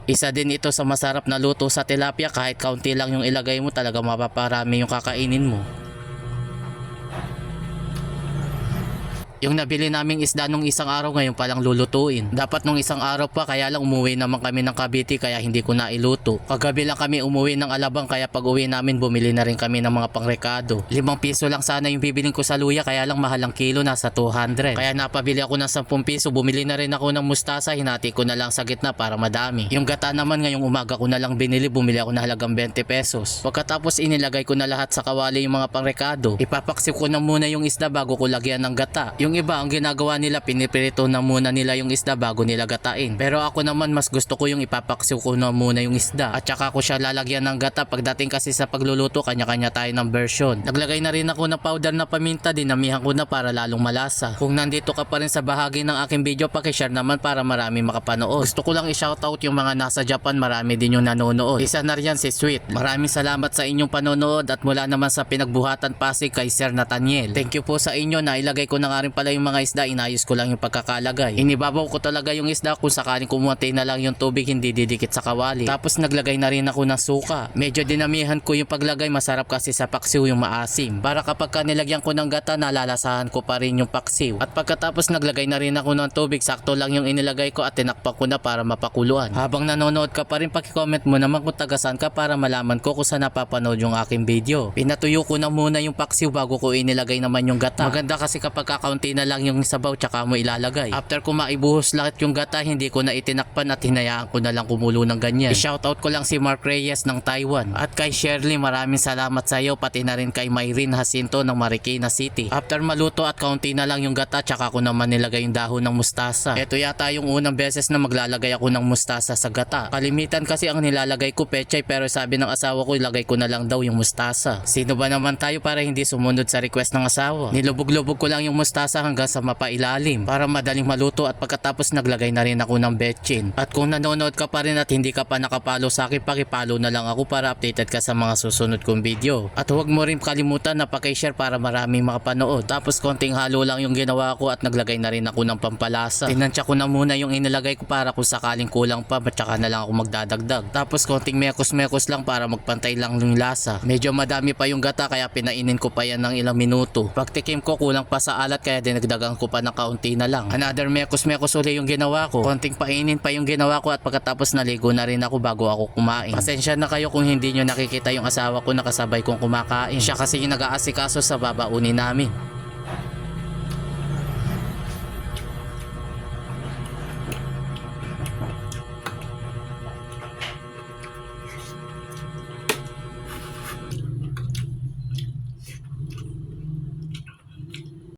Isa din ito sa masarap na luto sa tilapia, kahit kaunti lang yung ilagay mo talaga mapaparami yung kakainin mo. Yung nabili naming isda nung isang araw ngayon palang lulutuin. Dapat nung isang araw pa, kaya lang umuwi naman kami ng Cavite kaya hindi ko na iluto. Kagabi lang kami umuwi ng Alabang kaya pag uwi namin bumili na rin kami ng mga pangrekado. 5 piso lang sana yung bibiling ko sa luya kaya lang mahal ang kilo, nasa 200. Kaya napabili ako ng 10 piso, bumili na rin ako ng mustasa, hinati ko na lang sa gitna para madami. Yung gata naman ngayong umaga ko na lang binili, bumili ako na halagang 20 pesos. Pagkatapos inilagay ko na lahat sa kawali yung mga pangrekado. Ipapaksiw ko na muna yung isda bago ko lagyan ng gata. Yung iba ang ginagawa nila, pinipirito na muna nila yung isda bago nila gatain. Pero ako naman mas gusto ko yung ipapaksiw ko na muna yung isda at saka ko siya lalagyan ng gata. Pagdating kasi sa pagluluto, kanya-kanya tayo ng version. Naglagay na rin ako ng powder na paminta, dinamihan ko na para lalong malasa. Kung nandito ka pa rin sa bahagi ng aking video, paki-share naman para marami makapanood. Gusto ko lang i-shoutout yung mga nasa Japan, marami din yung nanonood. Isa na riyan si Sweet. Maraming salamat sa inyong panonood at mula naman sa Pinagbuhatan Pasig kay Sir Nathaniel. Thank you po sa inyo, na ilagay ko na nga rin pala yung mga isda, inayos ko lang yung pagkakalagay. Inibabaw ko talaga yung isda, kung sakaling kumuwantay na lang yung tubig hindi didikit sa kawali. Tapos naglagay na rin ako ng suka. Medyo dinamihan ko yung paglagay, masarap kasi sa paksiw yung maasim. Para kapag nilagyan ko ng gata, nalalasahan ko pa rin yung paksiw. At pagkatapos naglagay na rin ako ng tubig, sakto lang yung inilagay ko at tinakpak ko na para mapakuluan. Habang nanonood ka pa rin, paki-comment mo naman kung taga-saan ka para malaman ko kung saan napapanood yung aking video. Pinatuyo ko na muna yung paksiw bago ko inilagay naman yung gata. Maganda kasi kapag kakaunti na lang yung sabaw tsaka mo ilalagay. After ko maibuhos lahat yung gata, hindi ko na itinakpan at hinayaan ko na lang kumulo ng ganyan. I-shoutout ko lang si Mark Reyes ng Taiwan at kay Shirley, maraming salamat sa iyo, pati na rin kay Mayrin Jacinto ng Marikina City. After maluto at kaunti na lang yung gata, tsaka ko naman nilagay yung dahon ng mustasa. Ito yata yung unang beses na maglalagay ako ng mustasa sa gata. Kalimitan kasi ang nilalagay ko pechay, pero sabi ng asawa ko ilagay ko na lang daw yung mustasa. Sino ba naman tayo para hindi sumunod sa request ng asawa? Nilubog-lubog ko lang yung mustasa hanggang sa mapailalim para madaling maluto at pagkatapos naglagay na rin ako ng betchin. At kung nanonood ka pa rin at hindi ka pa nakapalo sa akin, pakipalo na lang ako para updated ka sa mga susunod kong video. At huwag mo rin kalimutan na paki-share para maraming makapanood. Tapos konting halo lang yung ginawa ko at naglagay na rin ako ng pampalasa. Tinansya ko na muna yung inilagay ko para kung sakaling kulang pa, tsaka na lang ako magdadagdag. Tapos konting mekos-mekos lang para magpantay lang yung lasa. Medyo madami pa yung gata kaya pinainin ko pa yan ng ilang minuto. Pagtikim ko kulang pa sa alat kaya dinagdagan ko pa ng kaunti na lang. Another mekos-mekos uli yung ginawa ko. Konting painin pa yung ginawa ko at pagkatapos naligo na rin ako bago ako kumain. Pasensya na kayo kung hindi nyo nakikita yung asawa ko nakasabay kong kumakain. Siya kasi yung nag-aasikaso sa babaunin namin.